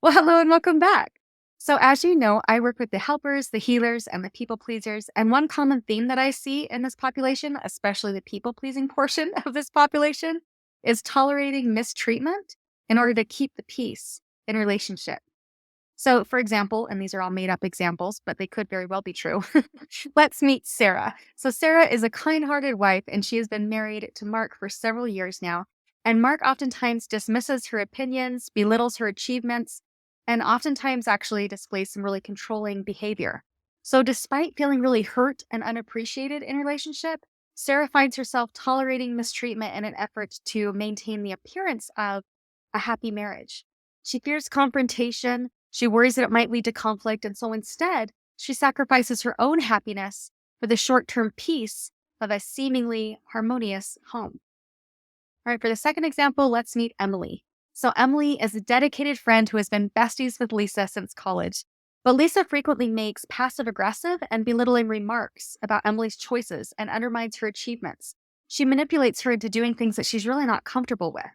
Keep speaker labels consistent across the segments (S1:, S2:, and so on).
S1: Well, hello and welcome back. So, as you know, I work with the helpers, the healers, and the people pleasers. And one common theme that I see in this population, especially the people pleasing portion of this population, is tolerating mistreatment in order to keep the peace in relationship. So, for example, and these are all made up examples, but they could very well be true. Let's meet Sarah. So, Sarah is a kind hearted wife, and she has been married to Mark for several years now. And Mark oftentimes dismisses her opinions, belittles her achievements, and oftentimes actually displays some really controlling behavior. So, despite feeling really hurt and unappreciated in relationship, Sarah finds herself tolerating mistreatment in an effort to maintain the appearance of a happy marriage. She fears confrontation. She worries that it might lead to conflict. And so instead, she sacrifices her own happiness for the short term peace of a seemingly harmonious home. All right, for the second example, let's meet Emily. So, Emily is a dedicated friend who has been besties with Lisa since college. But Lisa frequently makes passive aggressive and belittling remarks about Emily's choices and undermines her achievements. She manipulates her into doing things that she's really not comfortable with.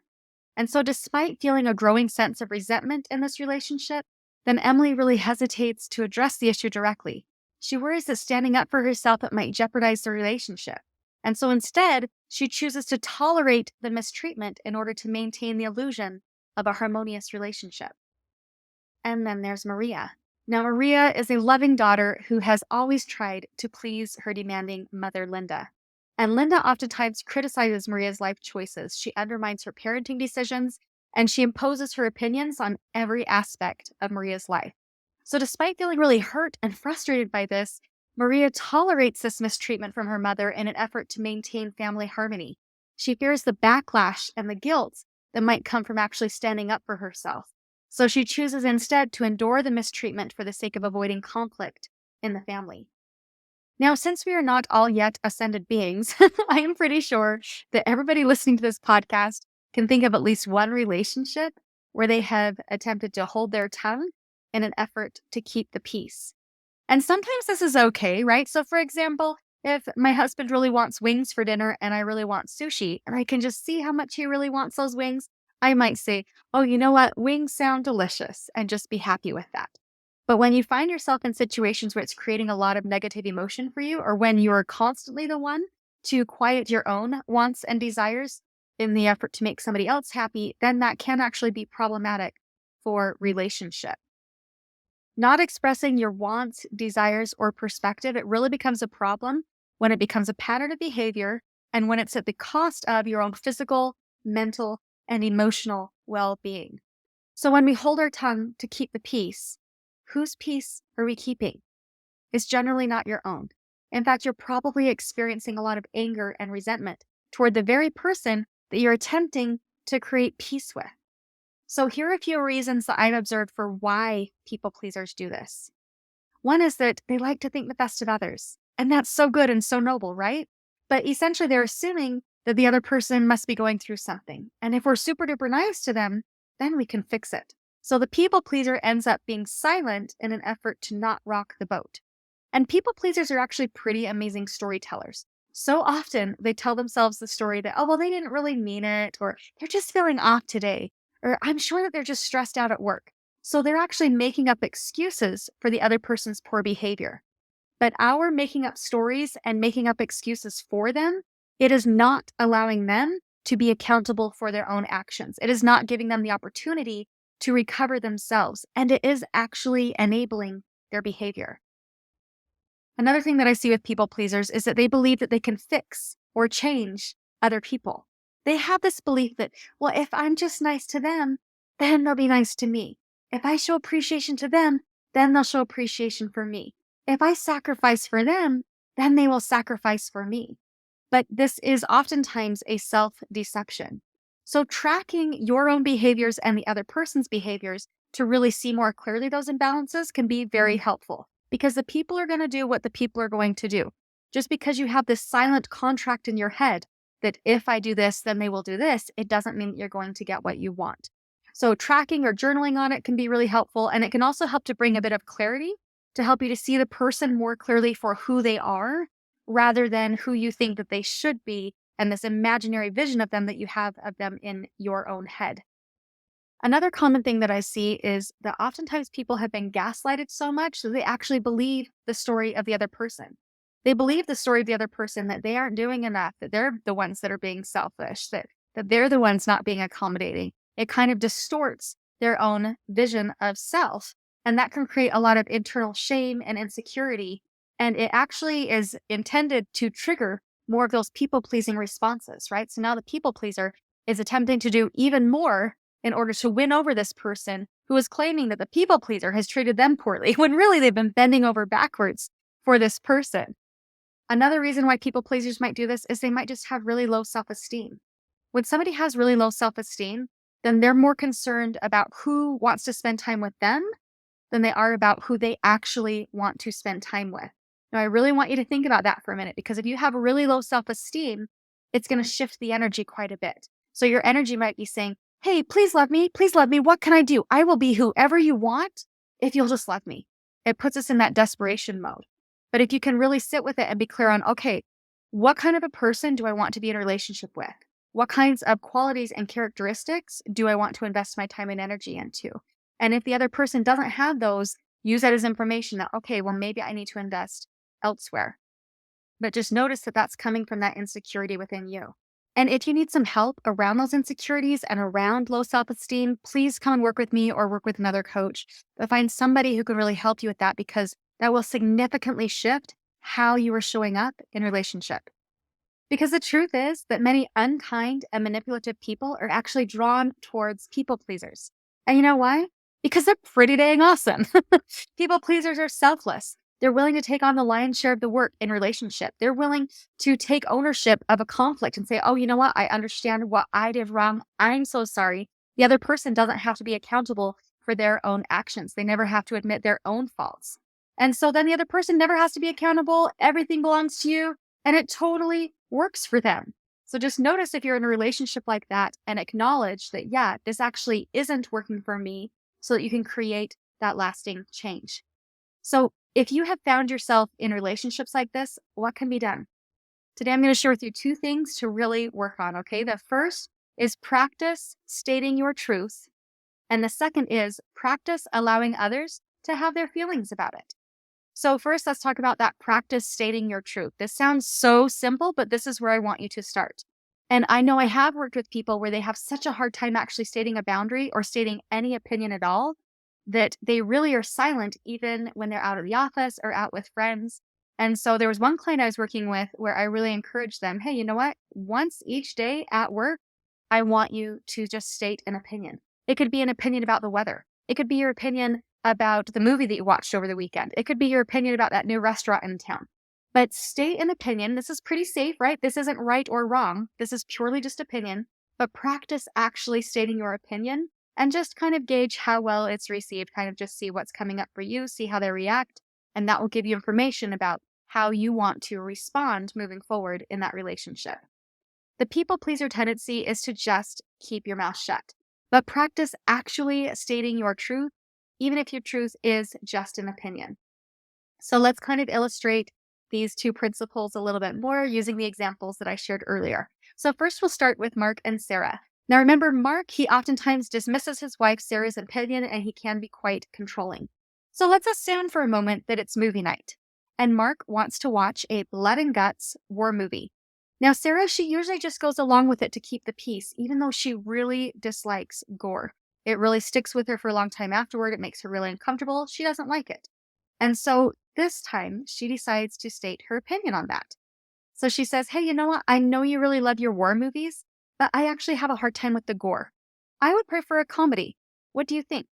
S1: And so, despite feeling a growing sense of resentment in this relationship, then Emily really hesitates to address the issue directly. She worries that standing up for herself it might jeopardize the relationship. And so instead, she chooses to tolerate the mistreatment in order to maintain the illusion of a harmonious relationship. And then there's Maria. Now, Maria is a loving daughter who has always tried to please her demanding mother, Linda. And Linda oftentimes criticizes Maria's life choices. She undermines her parenting decisions and she imposes her opinions on every aspect of Maria's life. So, despite feeling really hurt and frustrated by this, Maria tolerates this mistreatment from her mother in an effort to maintain family harmony. She fears the backlash and the guilt that might come from actually standing up for herself. So, she chooses instead to endure the mistreatment for the sake of avoiding conflict in the family. Now, since we are not all yet ascended beings, I am pretty sure that everybody listening to this podcast can think of at least one relationship where they have attempted to hold their tongue in an effort to keep the peace. And sometimes this is okay, right? So, for example, if my husband really wants wings for dinner and I really want sushi, and I can just see how much he really wants those wings, I might say, oh, you know what? Wings sound delicious, and just be happy with that. But when you find yourself in situations where it's creating a lot of negative emotion for you, or when you're constantly the one to quiet your own wants and desires in the effort to make somebody else happy, then that can actually be problematic for relationship. Not expressing your wants, desires, or perspective, it really becomes a problem when it becomes a pattern of behavior and when it's at the cost of your own physical, mental, and emotional well being. So when we hold our tongue to keep the peace, whose peace are we keeping? It's generally not your own. In fact, you're probably experiencing a lot of anger and resentment toward the very person that you're attempting to create peace with. So here are a few reasons that I've observed for why people pleasers do this. One is that they like to think the best of others. And that's so good and so noble, right? But essentially, they're assuming that the other person must be going through something. And if we're super duper nice to them, then we can fix it. So the people pleaser ends up being silent in an effort to not rock the boat. And people pleasers are actually pretty amazing storytellers. So often they tell themselves the story that, oh, well, they didn't really mean it, or they're just feeling off today, or I'm sure that they're just stressed out at work. So they're actually making up excuses for the other person's poor behavior. But our making up stories and making up excuses for them, it is not allowing them to be accountable for their own actions. It is not giving them the opportunity to recover themselves, and it is actually enabling their behavior. Another thing that I see with people pleasers is that they believe that they can fix or change other people. They have this belief that, well, if I'm just nice to them, then they'll be nice to me. If I show appreciation to them, then they'll show appreciation for me. If I sacrifice for them, then they will sacrifice for me. But this is oftentimes a self-deception. So tracking your own behaviors and the other person's behaviors to really see more clearly those imbalances can be very helpful because the people are going to do what the people are going to do. Just because you have this silent contract in your head that if I do this, then they will do this, it doesn't mean that you're going to get what you want. So tracking or journaling on it can be really helpful. And it can also help to bring a bit of clarity to help you to see the person more clearly for who they are rather than who you think that they should be and this imaginary vision of them that you have of them in your own head. Another common thing that I see is that oftentimes people have been gaslighted so much that they actually believe the story of the other person. They believe the story of the other person that they aren't doing enough, that they're the ones that are being selfish, that they're the ones not being accommodating. It kind of distorts their own vision of self. And that can create a lot of internal shame and insecurity. And it actually is intended to trigger more of those people pleasing responses, right? So now the people pleaser is attempting to do even more in order to win over this person who is claiming that the people pleaser has treated them poorly when really they've been bending over backwards for this person. Another reason why people pleasers might do this is they might just have really low self esteem. When somebody has really low self esteem, then they're more concerned about who wants to spend time with them than they are about who they actually want to spend time with. Now, I really want you to think about that for a minute because if you have really low self esteem, it's going to shift the energy quite a bit. So your energy might be saying, hey, please love me. Please love me. What can I do? I will be whoever you want if you'll just love me. It puts us in that desperation mode. But if you can really sit with it and be clear on, okay, what kind of a person do I want to be in a relationship with? What kinds of qualities and characteristics do I want to invest my time and energy into? And if the other person doesn't have those, use that as information that, okay, well, maybe I need to invest elsewhere. But just notice that that's coming from that insecurity within you. And if you need some help around those insecurities and around low self esteem, please come and work with me or work with another coach. But find somebody who can really help you with that because that will significantly shift how you are showing up in relationship. Because the truth is that many unkind and manipulative people are actually drawn towards people pleasers. And you know why? Because they're pretty dang awesome. People pleasers are selfless. They're willing to take on the lion's share of the work in relationship. They're willing to take ownership of a conflict and say, oh, you know what? I understand what I did wrong. I'm so sorry. The other person doesn't have to be accountable for their own actions. They never have to admit their own faults. And so then the other person never has to be accountable. Everything belongs to you. And it totally works for them. So just notice if you're in a relationship like that and acknowledge that, yeah, this actually isn't working for me so that you can create that lasting change. So if you have found yourself in relationships like this, what can be done? Today, I'm going to share with you two things to really work on. Okay. The first is practice stating your truth. And the second is practice allowing others to have their feelings about it. So first, let's talk about that practice stating your truth. This sounds so simple, but this is where I want you to start. And I know I have worked with people where they have such a hard time actually stating a boundary or stating any opinion at all that they really are silent even when they're out of the office or out with friends. And so there was one client I was working with where I really encouraged them, hey, you know what? Once each day at work, I want you to just state an opinion. It could be an opinion about the weather. It could be your opinion about the movie that you watched over the weekend. It could be your opinion about that new restaurant in town. But state an opinion. This is pretty safe, right? This isn't right or wrong. This is purely just opinion. But practice actually stating your opinion and just kind of gauge how well it's received. Kind of just see what's coming up for you, see how they react. And that will give you information about how you want to respond moving forward in that relationship. The people pleaser tendency is to just keep your mouth shut. But practice actually stating your truth even if your truth is just an opinion. So let's kind of illustrate these two principles a little bit more using the examples that I shared earlier. So first we'll start with Mark and Sarah. Now remember, Mark, he oftentimes dismisses his wife Sarah's opinion and he can be quite controlling. So let's assume for a moment that it's movie night and Mark wants to watch a blood and guts war movie. Now Sarah, she usually just goes along with it to keep the peace, even though she really dislikes gore. It really sticks with her for a long time afterward. It makes her really uncomfortable. She doesn't like it. And so this time she decides to state her opinion on that. So she says, hey, you know what? I know you really love your war movies, but I actually have a hard time with the gore. I would prefer a comedy. What do you think?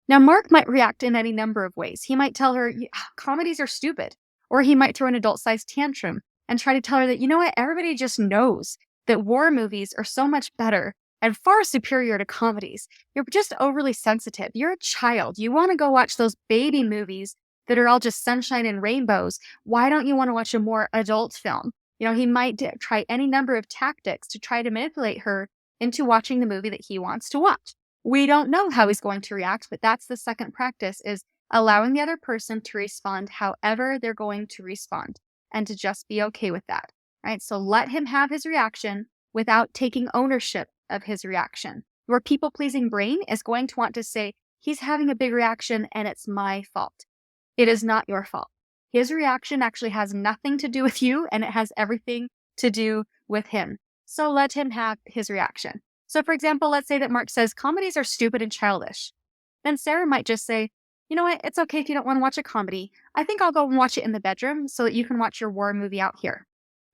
S1: Now, Mark might react in any number of ways. He might tell her, comedies are stupid. Or he might throw an adult-sized tantrum and try to tell her that, you know what? Everybody just knows that war movies are so much better and far superior to comedies. You're just overly sensitive. You're a child. You want to go watch those baby movies that are all just sunshine and rainbows. Why don't you want to watch a more adult film? He might try any number of tactics to try to manipulate her into watching the movie that he wants to watch. We don't know how he's going to react, but that's the second practice, is allowing the other person to respond however they're going to respond and to just be okay with that, right? So let him have his reaction without taking ownership of his reaction. Your people-pleasing brain is going to want to say, he's having a big reaction and it's my fault. It is not your fault. His reaction actually has nothing to do with you, and it has everything to do with him. So let him have his reaction. So for example, let's say that Mark says, comedies are stupid and childish. Then Sarah might just say, you know what? It's okay if you don't want to watch a comedy. I think I'll go and watch it in the bedroom so that you can watch your war movie out here.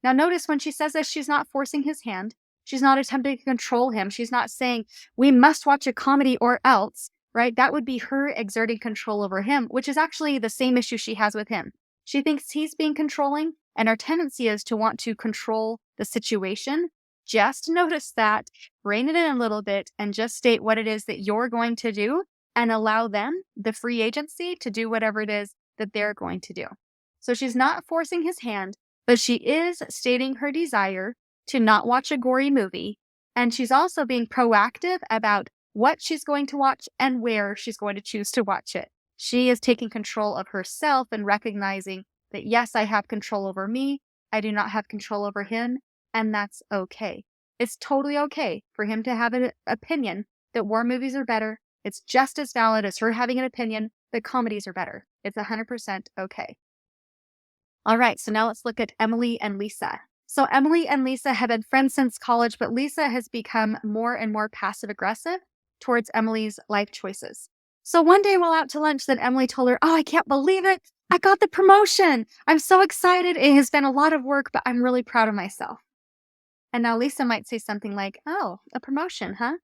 S1: Now notice when she says this, she's not forcing his hand. She's not attempting to control him. She's not saying, we must watch a comedy or else, right? That would be her exerting control over him, which is actually the same issue she has with him. She thinks he's being controlling, and our tendency is to want to control the situation. Just notice that, rein it in a little bit, and just state what it is that you're going to do and allow them the free agency to do whatever it is that they're going to do. So she's not forcing his hand, but she is stating her desire to not watch a gory movie. And she's also being proactive about what she's going to watch and where she's going to choose to watch it. She is taking control of herself and recognizing that, yes, I have control over me. I do not have control over him. And that's okay. It's totally okay for him to have an opinion that war movies are better. It's just as valid as her having an opinion that comedies are better. It's 100% okay. All right, so now let's look at Emily and Lisa. So Emily and Lisa have been friends since college, but Lisa has become more and more passive-aggressive towards Emily's life choices. So one day while out to lunch, then Emily told her, oh, I can't believe it. I got the promotion. I'm so excited. It has been a lot of work, but I'm really proud of myself. And now Lisa might say something like, oh, a promotion, huh?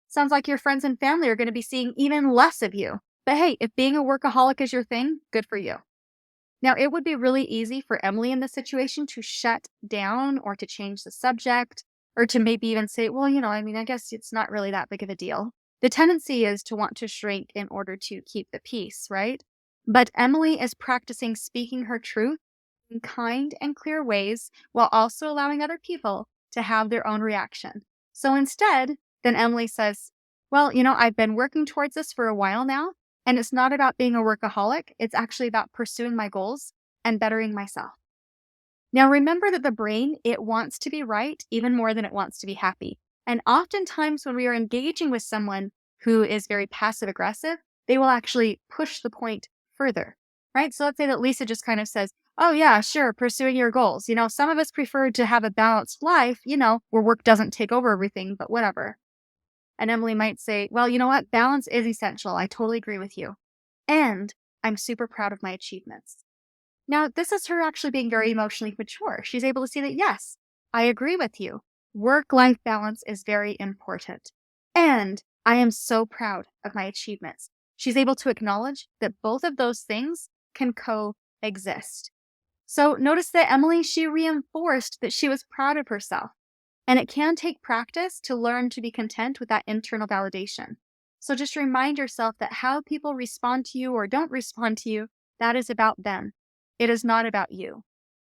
S1: Sounds like your friends and family are going to be seeing even less of you. But hey, if being a workaholic is your thing, good for you. Now, it would be really easy for Emily in this situation to shut down or to change the subject or to maybe even say, well, I guess it's not really that big of a deal. The tendency is to want to shrink in order to keep the peace, right? But Emily is practicing speaking her truth in kind and clear ways while also allowing other people to have their own reaction. So instead, then Emily says, well, I've been working towards this for a while now. And it's not about being a workaholic. It's actually about pursuing my goals and bettering myself. Now, remember that the brain, it wants to be right even more than it wants to be happy. And oftentimes when we are engaging with someone who is very passive aggressive, they will actually push the point further, right? So let's say that Lisa just kind of says, oh yeah, sure, pursuing your goals. Some of us prefer to have a balanced life, where work doesn't take over everything, but whatever. And Emily might say, well, you know what? Balance is essential. I totally agree with you. And I'm super proud of my achievements. Now, this is her actually being very emotionally mature. She's able to see that, yes, I agree with you. Work-life balance is very important. And I am so proud of my achievements. She's able to acknowledge that both of those things can coexist. So notice that Emily, she reinforced that she was proud of herself. And it can take practice to learn to be content with that internal validation. So just remind yourself that how people respond to you or don't respond to you, that is about them. It is not about you.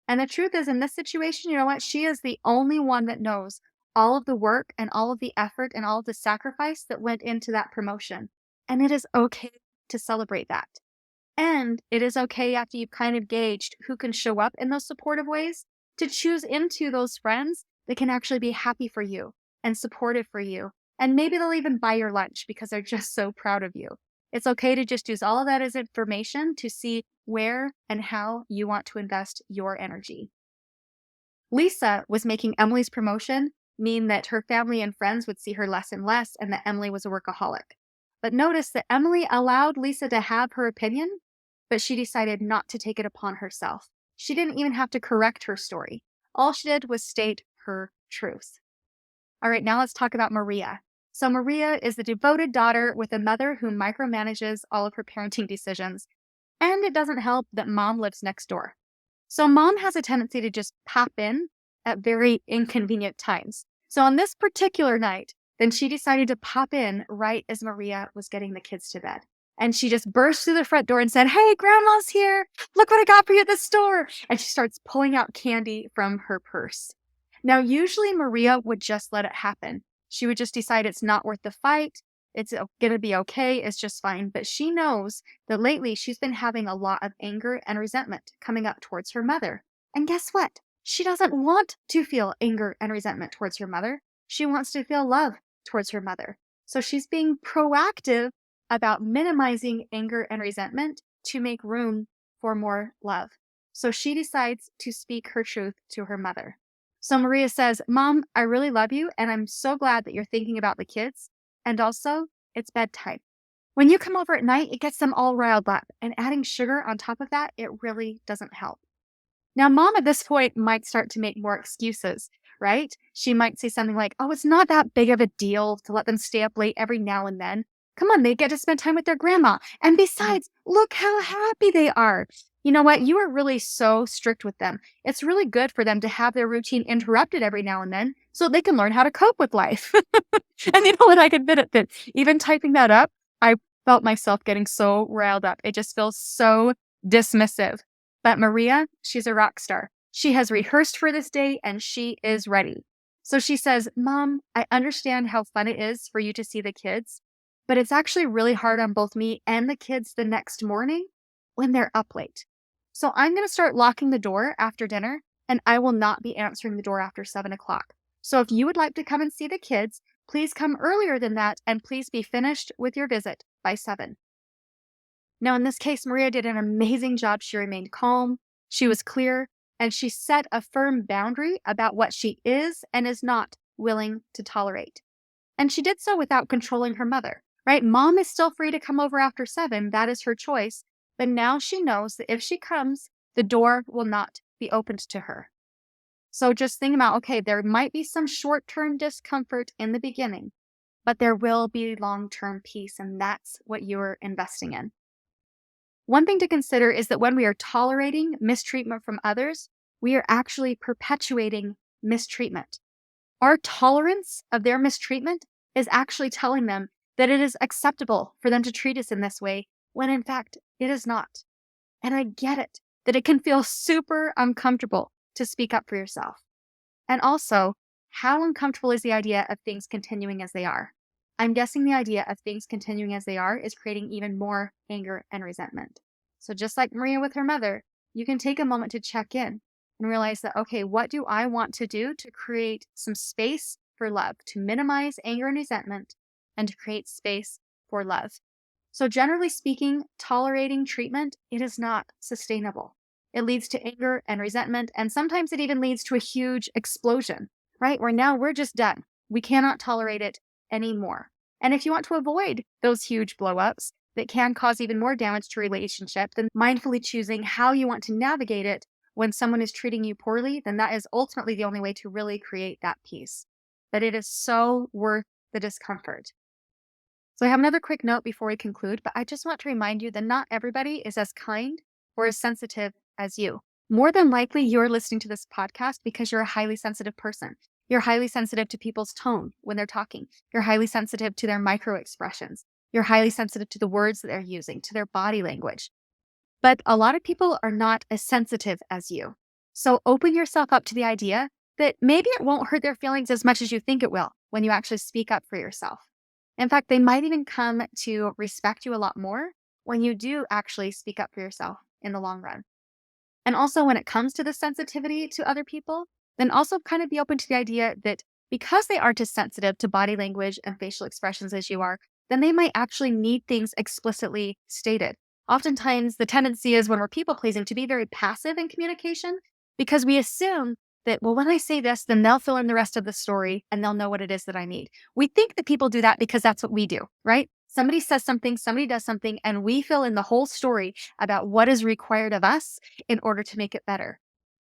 S1: And the truth is, in this situation, you know what? She is the only one that knows all of the work and all of the effort and all of the sacrifice that went into that promotion. And it is okay to celebrate that. And it is okay after you've kind of gauged who can show up in those supportive ways to choose into those friends that can actually be happy for you and supportive for you. And maybe they'll even buy your lunch because they're just so proud of you. It's okay to just use all of that as information to see where and how you want to invest your energy. Lisa was making Emily's promotion mean that her family and friends would see her less and less and that Emily was a workaholic. But notice that Emily allowed Lisa to have her opinion, but she decided not to take it upon herself. She didn't even have to correct her story. All she did was state her truth. All right, now let's talk about Maria. So Maria is the devoted daughter with a mother who micromanages all of her parenting decisions. And it doesn't help that mom lives next door. So mom has a tendency to just pop in at very inconvenient times. So on this particular night, then she decided to pop in right as Maria was getting the kids to bed. And she just burst through the front door and said, hey, grandma's here. Look what I got for you at the store. And she starts pulling out candy from her purse. Now, usually Maria would just let it happen. She would just decide it's not worth the fight. It's going to be okay. It's just fine. But she knows that lately she's been having a lot of anger and resentment coming up towards her mother. And guess what? She doesn't want to feel anger and resentment towards her mother. She wants to feel love towards her mother. So she's being proactive about minimizing anger and resentment to make room for more love. So she decides to speak her truth to her mother. So Maria says, Mom, I really love you, and I'm so glad that you're thinking about the kids. And also, it's bedtime. When you come over at night, it gets them all riled up, and adding sugar on top of that, it really doesn't help. Now, mom at this point might start to make more excuses, right? She might say something like, oh, it's not that big of a deal to let them stay up late every now and then. Come on, they get to spend time with their grandma. And besides, look how happy they are. You know what? You are really so strict with them. It's really good for them to have their routine interrupted every now and then so they can learn how to cope with life. And you know what? I can admit it that even typing that up, I felt myself getting so riled up. It just feels so dismissive. But Maria, she's a rock star. She has rehearsed for this day and she is ready. So she says, Mom, I understand how fun it is for you to see the kids, but it's actually really hard on both me and the kids the next morning when they're up late. So I'm going to start locking the door after dinner and I will not be answering the door after 7 o'clock. So if you would like to come and see the kids, please come earlier than that and please be finished with your visit by 7. Now, in this case, Maria did an amazing job. She remained calm, she was clear, and she set a firm boundary about what she is and is not willing to tolerate. And she did so without controlling her mother, right? Mom is still free to come over after 7. That is her choice. But now she knows that if she comes, the door will not be opened to her. So just think about, okay, there might be some short-term discomfort in the beginning, but there will be long-term peace, and that's what you're investing in. One thing to consider is that when we are tolerating mistreatment from others, we are actually perpetuating mistreatment. Our tolerance of their mistreatment is actually telling them that it is acceptable for them to treat us in this way, when in fact, it is not. And I get it, that it can feel super uncomfortable to speak up for yourself. And also, how uncomfortable is the idea of things continuing as they are? I'm guessing the idea of things continuing as they are is creating even more anger and resentment. So just like Maria with her mother, you can take a moment to check in and realize that, okay, what do I want to do to create some space for love, to minimize anger and resentment, and to create space for love? So generally speaking, tolerating treatment, it is not sustainable. It leads to anger and resentment, and sometimes it even leads to a huge explosion, right? Where now we're just done. We cannot tolerate it anymore. And if you want to avoid those huge blowups that can cause even more damage to relationship, then mindfully choosing how you want to navigate it when someone is treating you poorly, then that is ultimately the only way to really create that peace. But it is so worth the discomfort. So I have another quick note before we conclude, but I just want to remind you that not everybody is as kind or as sensitive as you. More than likely, you're listening to this podcast because you're a highly sensitive person. You're highly sensitive to people's tone when they're talking. You're highly sensitive to their micro expressions. You're highly sensitive to the words that they're using, to their body language. But a lot of people are not as sensitive as you. So open yourself up to the idea that maybe it won't hurt their feelings as much as you think it will when you actually speak up for yourself. In fact, they might even come to respect you a lot more when you do actually speak up for yourself in the long run. And also, when it comes to the sensitivity to other people, then also kind of be open to the idea that because they aren't as sensitive to body language and facial expressions as you are, then they might actually need things explicitly stated. Oftentimes, the tendency is when we're people pleasing to be very passive in communication because we assume that, well, when I say this, then they'll fill in the rest of the story and they'll know what it is that I need. We think that people do that because that's what we do, right? Somebody says something, somebody does something, and we fill in the whole story about what is required of us in order to make it better.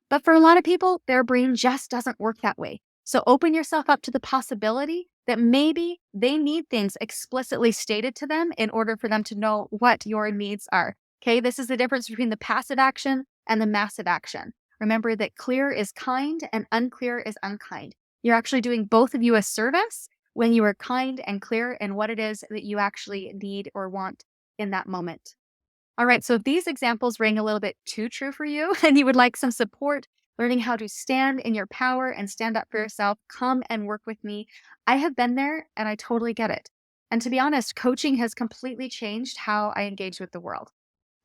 S1: But for a lot of people, their brain just doesn't work that way. So open yourself up to the possibility that maybe they need things explicitly stated to them in order for them to know what your needs are. Okay, this is the difference between the passive action and the massive action. Remember that clear is kind and unclear is unkind. You're actually doing both of you a service when you are kind and clear in what it is that you actually need or want in that moment. All right, so if these examples ring a little bit too true for you and you would like some support learning how to stand in your power and stand up for yourself, come and work with me. I have been there and I totally get it. And to be honest, coaching has completely changed how I engage with the world.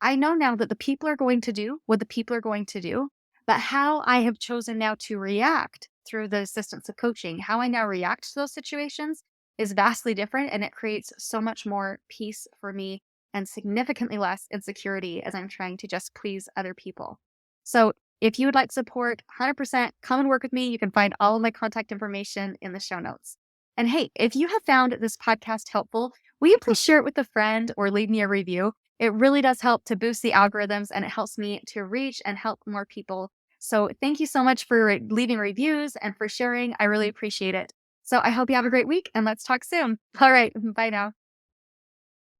S1: I know now that the people are going to do what the people are going to do, but how I have chosen now to react through the assistance of coaching, how I now react to those situations is vastly different and it creates so much more peace for me and significantly less insecurity as I'm trying to just please other people. So, if you would like support, 100% come and work with me. You can find all of my contact information in the show notes. And hey, if you have found this podcast helpful, will you please share it with a friend or leave me a review? It really does help to boost the algorithms and it helps me to reach and help more people. So, thank you so much for leaving reviews and for sharing. I really appreciate it. So, I hope you have a great week and let's talk soon. All right. Bye now.